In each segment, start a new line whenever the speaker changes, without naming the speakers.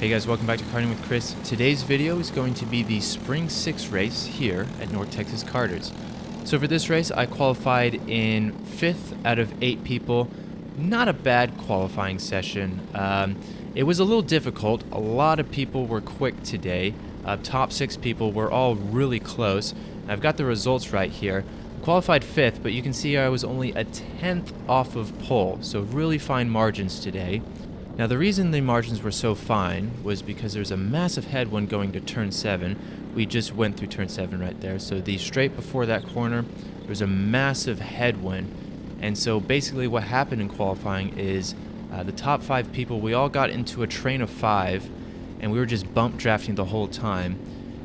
Hey guys, welcome back to Karting with Chris. Today's video is going to be the Spring 6 race here at North Texas Karters. So for this race, I qualified in 5th out of 8 people. Not a bad qualifying session. It was a little difficult. A lot of people were quick today. Top 6 people were all really close. I've got the results right here. I qualified 5th, but you can see I was only a 10th off of pole, so really fine margins today. Now the reason the margins were so fine was because there's a massive headwind going to turn 7. We just went through turn 7 right there. So the straight before that corner, there's a massive headwind. And so basically what happened in qualifying is the top 5 people, we all got into a train of 5 and we were just bump drafting the whole time.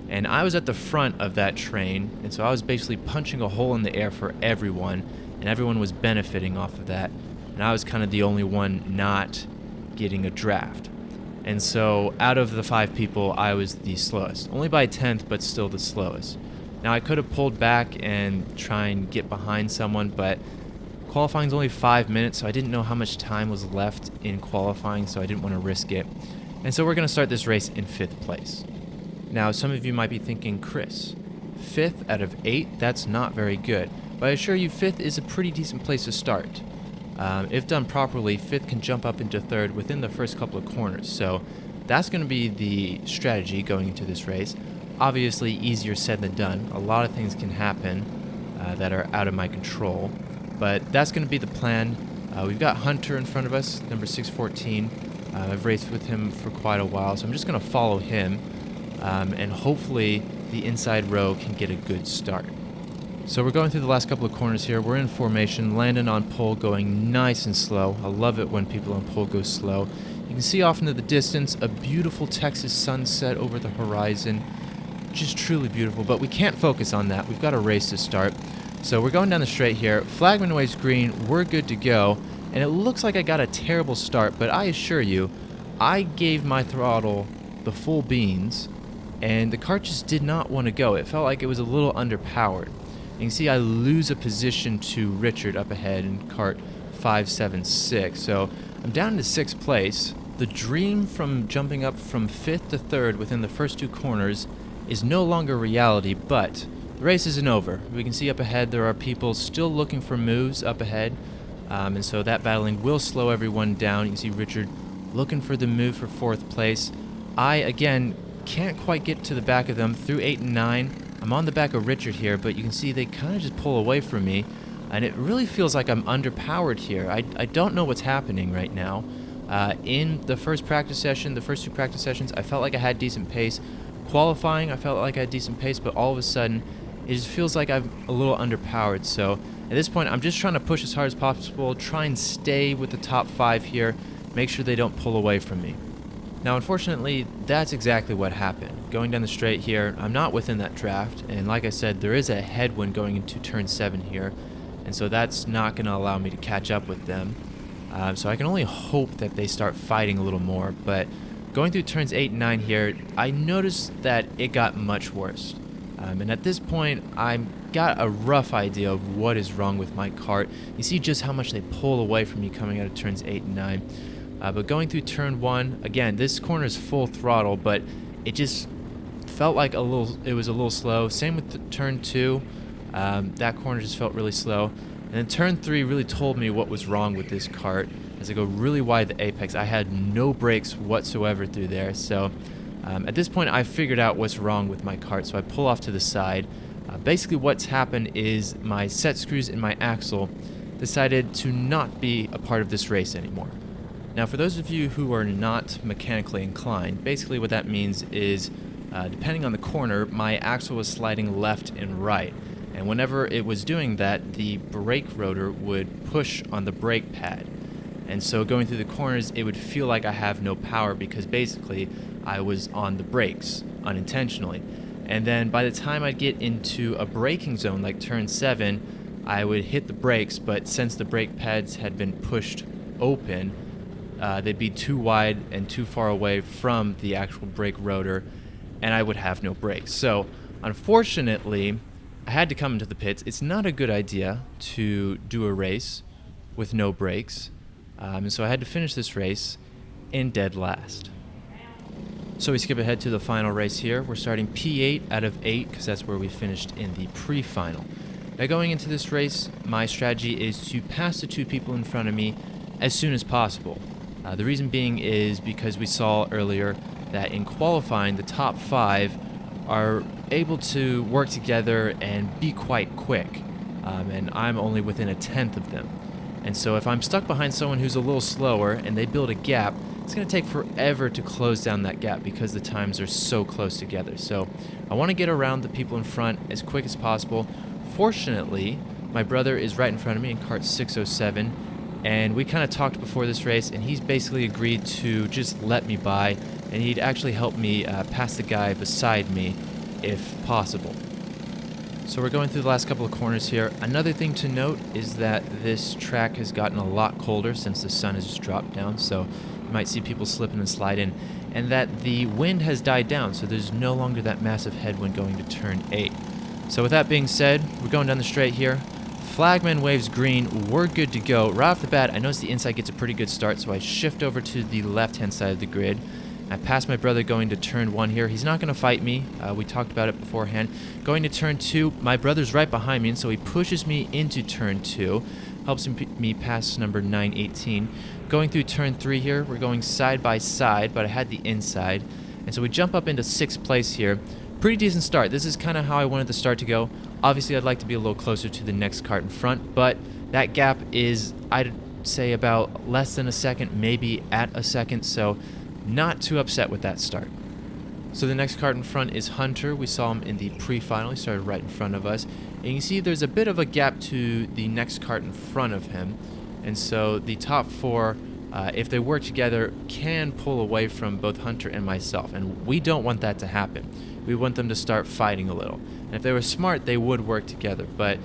And I was at the front of that train, and so I was basically punching a hole in the air for everyone, and everyone was benefiting off of that. And I was kind of the only one not getting a draft. And so out of the 5 people, I was the slowest. Only by a 10th, but still the slowest. Now I could have pulled back and try and get behind someone, but qualifying is only 5 minutes, so I didn't know how much time was left in qualifying, so I didn't want to risk it. And so we're going to start this race in 5th place. Now some of you might be thinking, Chris, 5th out of 8, that's not very good. But I assure you 5th is a pretty decent place to start. If done properly, 5th can jump up into 3rd within the first couple of corners. So that's going to be the strategy going into this race. Obviously easier said than done. A lot of things can happen that are out of my control. But that's going to be the plan. We've got Hunter in front of us, number 614. I've raced with him for quite a while, so I'm just going to follow him. And hopefully the inside row can get a good start. So we're going through the last couple of corners here. We're in formation, landing on pole, going nice and slow. I love it when people on pole go slow. You can see off into the distance a beautiful Texas sunset over the horizon. Just truly beautiful, but we can't focus on that. We've got a race to start. So we're going down the straight here. Flagman waves green, we're good to go. And it looks like I got a terrible start, but I assure you, I gave my throttle the full beans, and the kart just did not want to go. It felt like it was a little underpowered. You can see I lose a position to Richard up ahead in kart 576. So I'm down to 6th place. The dream from jumping up from 5th to 3rd within the first 2 corners is no longer reality, but the race isn't over. We can see up ahead there are people still looking for moves up ahead. And so that battling will slow everyone down. You can see Richard looking for the move for 4th place. I, again, can't quite get to the back of them through 8 and 9. I'm on the back of Richard here, but you can see they kind of just pull away from me, and it really feels like I'm underpowered here. I don't know what's happening right now. In the first practice session, the first 2 practice sessions, I felt like I had decent pace. Qualifying, I felt like I had decent pace, but all of a sudden, it just feels like I'm a little underpowered. So at this point, I'm just trying to push as hard as possible, try and stay with the top 5 here, make sure they don't pull away from me. Now, unfortunately, that's exactly what happened. Going down the straight here, I'm not within that draft, and like I said, there is a headwind going into turn 7 here, and so that's not going to allow me to catch up with them. So I can only hope that they start fighting a little more, but going through turns 8 and 9 here, I noticed that it got much worse. And at this point, I've got a rough idea of what is wrong with my kart. You see just how much they pull away from me coming out of turns 8 and 9. But going through turn 1, again, this corner is full throttle, but it just felt like it was a little slow. Same with turn 2, that corner just felt really slow. And then turn 3 really told me what was wrong with this kart. As I go really wide the apex, I had no brakes whatsoever through there. So at this point, I figured out what's wrong with my kart, so I pull off to the side. Basically what's happened is my set screws in my axle decided to not be a part of this race anymore. Now, for those of you who are not mechanically inclined, basically what that means is, depending on the corner, my axle was sliding left and right. And whenever it was doing that, the brake rotor would push on the brake pad. And so going through the corners, it would feel like I have no power because basically I was on the brakes unintentionally. And then by the time I'd get into a braking zone like turn 7, I would hit the brakes, but since the brake pads had been pushed open, they'd be too wide and too far away from the actual brake rotor, and I would have no brakes. So, unfortunately, I had to come into the pits. It's not a good idea to do a race with no brakes, and so I had to finish this race in dead last. So we skip ahead to the final race here. We're starting P8 out of 8 because that's where we finished in the pre-final. Now going into this race, my strategy is to pass the 2 people in front of me as soon as possible. The reason being is because we saw earlier that in qualifying, the top 5 are able to work together and be quite quick, and I'm only within 1/10 of them. And so if I'm stuck behind someone who's a little slower and they build a gap, it's going to take forever to close down that gap because the times are so close together. So I want to get around the people in front as quick as possible. Fortunately, my brother is right in front of me in kart 607, and we kind of talked before this race, and he's basically agreed to just let me by, and he'd actually help me pass the guy beside me if possible. So we're going through the last couple of corners here. Another thing to note is that this track has gotten a lot colder since the sun has just dropped down, so you might see people slipping and sliding, and that the wind has died down, so there's no longer that massive headwind going to turn 8. So with that being said, we're going down the straight here. Flagman waves green, we're good to go. Right off the bat, I notice the inside gets a pretty good start, so I shift over to the left-hand side of the grid. I pass my brother going to turn 1 here. He's not going to fight me. We talked about it beforehand. Going to turn 2, my brother's right behind me, and so he pushes me into turn 2. Helps me pass number 918. Going through turn 3 here, we're going side by side, but I had the inside. And so we jump up into 6th place here. Pretty decent start. This is kind of how I wanted the start to go. Obviously, I'd like to be a little closer to the next kart in front, but that gap is, I'd say, about less than a second, maybe at a second, so not too upset with that start. So the next kart in front is Hunter. We saw him in the pre-final. He started right in front of us. And you can see there's a bit of a gap to the next kart in front of him. And so the top 4, if they work together, can pull away from both Hunter and myself. And we don't want that to happen. We want them to start fighting a little. And if they were smart, they would work together. But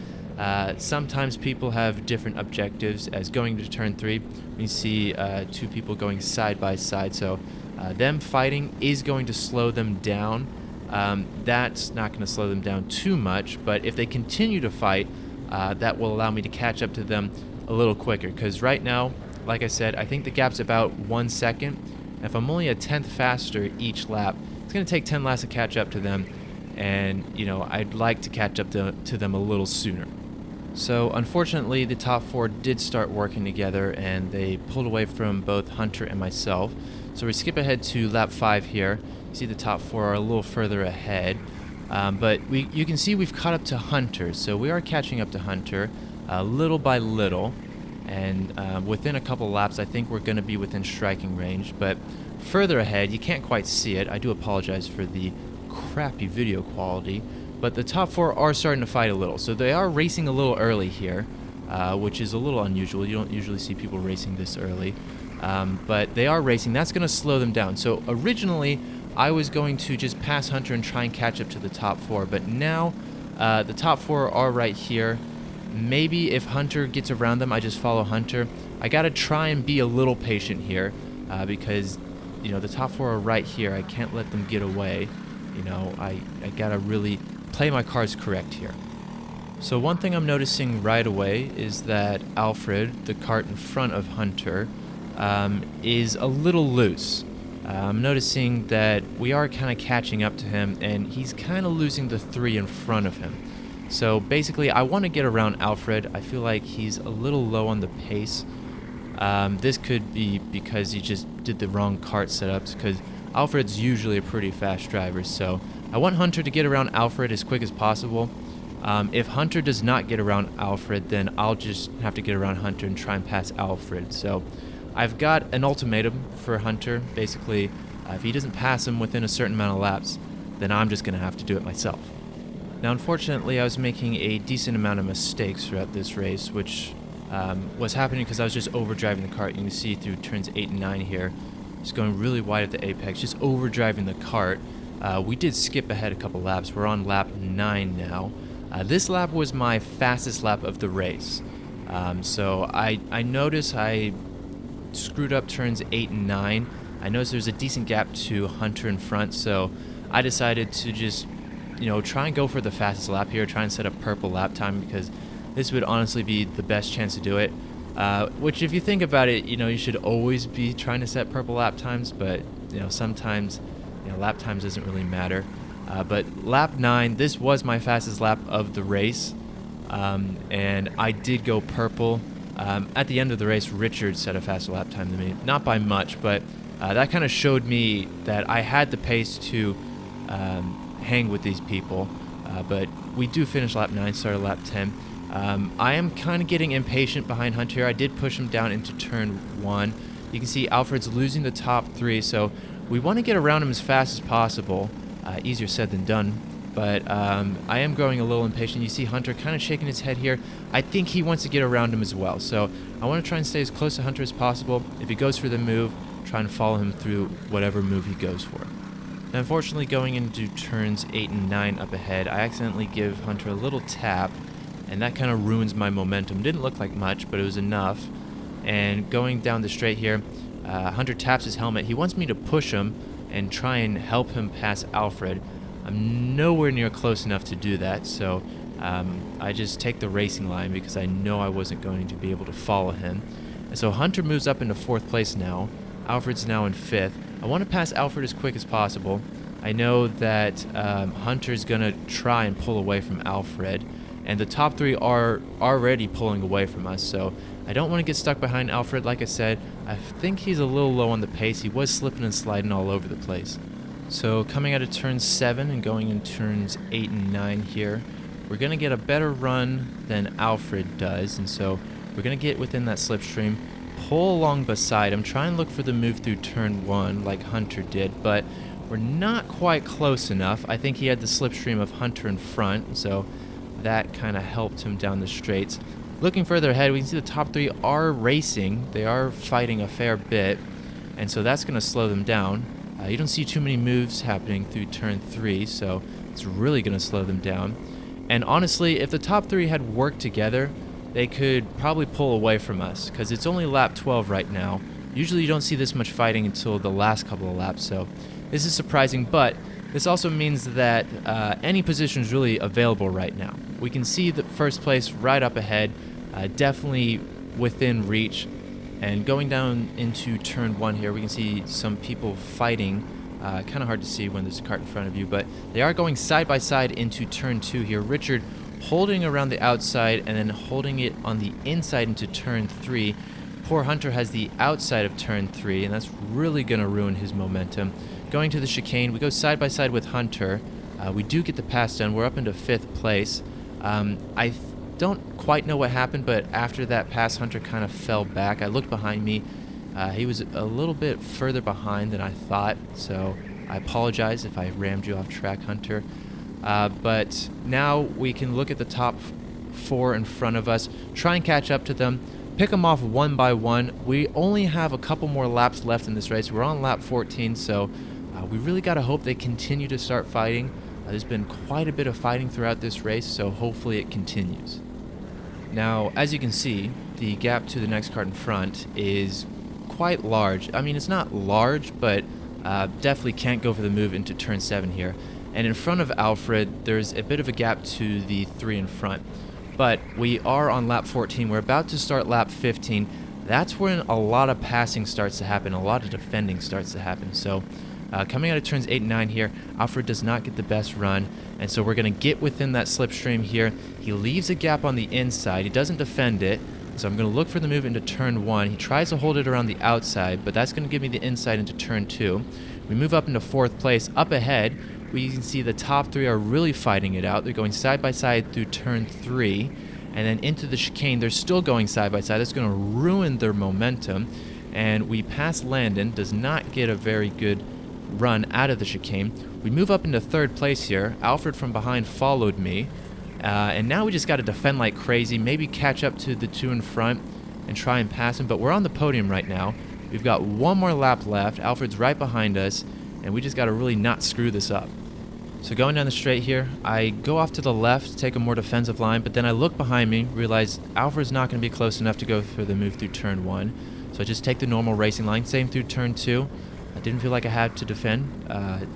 sometimes people have different objectives. As going to turn 3, we see 2 people going side by side. So them fighting is going to slow them down. That's not going to slow them down too much, but if they continue to fight, that will allow me to catch up to them a little quicker. Because right now, like I said, I think the gap's about 1 second. If I'm only 1/10 faster each lap, it's going to take 10 laps to catch up to them, and I'd like to catch up to them a little sooner. So unfortunately, the top 4 did start working together, and they pulled away from both Hunter and myself. So we skip ahead to lap 5 here. You see the top 4 are a little further ahead, but you can see we've caught up to Hunter. So we are catching up to Hunter little by little, and within a couple laps, I think we're going to be within striking range. But further ahead, you can't quite see it. I do apologize for the crappy video quality. But the top 4 are starting to fight a little. So they are racing a little early here, which is a little unusual. You don't usually see people racing this early. But they are racing. That's going to slow them down. So originally, I was going to just pass Hunter and try and catch up to the top 4. But now, the top 4 are right here. Maybe if Hunter gets around them, I just follow Hunter. I got to try and be a little patient here because, the top 4 are right here. I can't let them get away. I got to really play my cards correct here. So one thing I'm noticing right away is that Alfred, the kart in front of Hunter, is a little loose. I'm noticing that we are kind of catching up to him, and he's kind of losing the 3 in front of him. So basically, I want to get around Alfred. I feel like he's a little low on the pace. This could be because he just did the wrong kart setups, because Alfred's usually a pretty fast driver, so I want Hunter to get around Alfred as quick as possible. If Hunter does not get around Alfred, then I'll just have to get around Hunter and try and pass Alfred. So I've got an ultimatum for Hunter. Basically, if he doesn't pass him within a certain amount of laps, then I'm just going to have to do it myself. Now, unfortunately, I was making a decent amount of mistakes throughout this race, which was happening because I was just overdriving the kart. You can see through turns 8 and 9 here. Just going really wide at the apex, just overdriving the kart. We did skip ahead a couple laps. We're on lap 9 now. This lap was my fastest lap of the race. So I noticed I screwed up turns 8 and 9. I noticed there's a decent gap to Hunter in front, so I decided to just, try and go for the fastest lap here, try and set up purple lap time, because this would honestly be the best chance to do it. Which, if you think about it, you should always be trying to set purple lap times, but sometimes lap times doesn't really matter. But lap 9, this was my fastest lap of the race, and I did go purple. At the end of the race, Richard set a faster lap time than me, not by much, but that kind of showed me that I had the pace to hang with these people. But we do finish lap 9, started lap 10. I am kind of getting impatient behind Hunter here. I did push him down into turn 1. You can see Alfred's losing the top 3, so we want to get around him as fast as possible. Easier said than done, but I am growing a little impatient. You see Hunter kind of shaking his head here. I think he wants to get around him as well, so I want to try and stay as close to Hunter as possible. If he goes for the move, try and follow him through whatever move he goes for. Now, unfortunately, going into turns 8 and 9 up ahead, I accidentally give Hunter a little tap, and that kind of ruins my momentum. Didn't look like much, but it was enough. And going down the straight here, Hunter taps his helmet. He wants me to push him and try and help him pass Alfred. I'm nowhere near close enough to do that, so I just take the racing line because I know I wasn't going to be able to follow him. And so Hunter moves up into 4th place now. Alfred's now in 5th. I want to pass Alfred as quick as possible. I know that Hunter's going to try and pull away from Alfred, and the top 3 are already pulling away from us, so I don't want to get stuck behind Alfred. Like I said, I think he's a little low on the pace. He was slipping and sliding all over the place. So coming out of turn 7 and going in turns 8 and 9 here, we're going to get a better run than Alfred does, and so we're going to get within that slipstream, pull along beside him, try and look for the move through turn 1 like Hunter did, but we're not quite close enough. I think he had the slipstream of Hunter in front, so that kind of helped him down the straights. Looking further ahead, we can see the top 3 are racing. They are fighting a fair bit, and so that's going to slow them down. You don't see too many moves happening through turn 3, so it's really going to slow them down. And honestly, if the top 3 had worked together, they could probably pull away from us, because it's only lap 12 right now. Usually you don't see this much fighting until the last couple of laps, so this is surprising, but this also means that any position is really available right now. We can see the first place right up ahead, definitely within reach. And going down into turn 1 here, we can see some people fighting. Kind of hard to see when there's a cart in front of you, but they are going side by side into turn 2 here. Richard holding around the outside and then holding it on the inside into turn 3. Poor Hunter has the outside of turn 3, and that's really going to ruin his momentum. Going to the chicane, we go side by side with Hunter. We do get the pass done. We're up into 5th place. I don't quite know what happened, but after that pass, Hunter kind of fell back. I looked behind me. He was a little bit further behind than I thought, so I apologize if I rammed you off track, Hunter. But now we can look at the top 4 in front of us, try and catch up to them, pick them off one by one. We only have a couple more laps left in this race. We're on lap 14, so we really got to hope they continue to start fighting. There's been quite a bit of fighting throughout this race, so hopefully it continues. Now, as you can see, the gap to the next cart in front is quite large. I mean, it's not large, but definitely can't go for the move into turn 7 here. And in front of Alfred, there's a bit of a gap to the 3 in front. But we are on lap 14. We're about to start lap 15. That's when a lot of passing starts to happen, a lot of defending starts to happen. So coming out of turns 8 and 9 here, Alfred does not get the best run, and so we're going to get within that slipstream here. He leaves a gap on the inside. He doesn't defend it, so I'm going to look for the move into turn 1. He tries to hold it around the outside, but that's going to give me the inside into turn 2. We move up into 4th place. Up ahead, we can see the top 3 are really fighting it out. They're going side by side through turn 3, and then into the chicane. They're still going side by side. That's going to ruin their momentum, and we pass Landon. Does not get a very good run out of the chicane. We move up into 3rd place here. Alfred from behind followed me, and now we just got to defend like crazy, maybe catch up to the 2 in front and try and pass him, but we're on the podium right now. We've got one more lap left. Alfred's right behind us, and we just got to really not screw this up. So going down the straight here, I go off to the left, take a more defensive line, but then I look behind me, realize Alfred's not going to be close enough to go for the move through turn 1, so I just take the normal racing line. Same through turn 2. I didn't feel like I had to defend.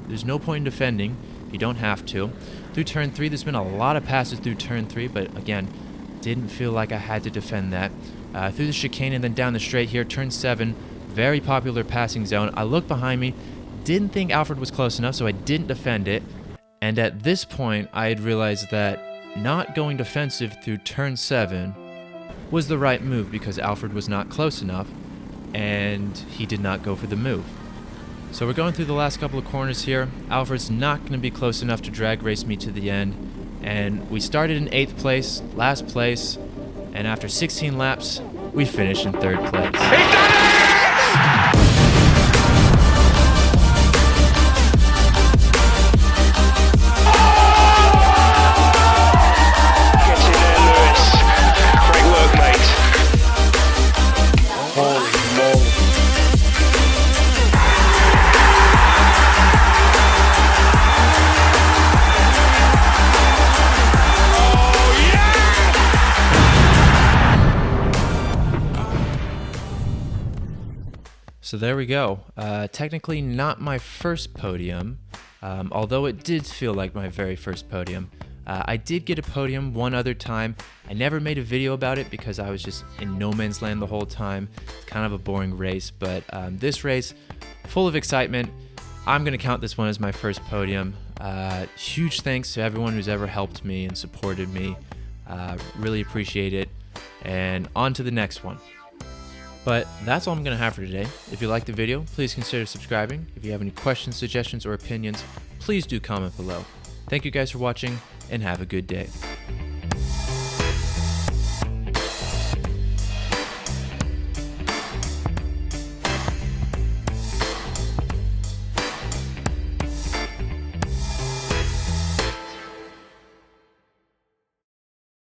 There's no point in defending. You don't have to. Through turn 3, there's been a lot of passes through turn 3, but again, didn't feel like I had to defend that. Through the chicane and then down the straight here, turn 7, very popular passing zone. I look behind me, didn't think Alfred was close enough, so I didn't defend it. And at this point, I had realized that not going defensive through turn 7 was the right move because Alfred was not close enough and he did not go for the move. So we're going through the last couple of corners here. Alfred's not going to be close enough to drag race me to the end. And we started in 8th place, last place, and after 16 laps, we finished in 3rd place. So there we go. Technically not my first podium, although it did feel like my very first podium. I did get a podium one other time. I never made a video about it because I was just in no man's land the whole time. It's kind of a boring race, but this race, full of excitement. I'm gonna count this one as my first podium. Huge thanks to everyone who's ever helped me and supported me. Really appreciate it. And on to the next one. But that's all I'm going to have for today. If you liked the video, please consider subscribing. If you have any questions, suggestions, or opinions, please do comment below. Thank you guys for watching, and have a good day.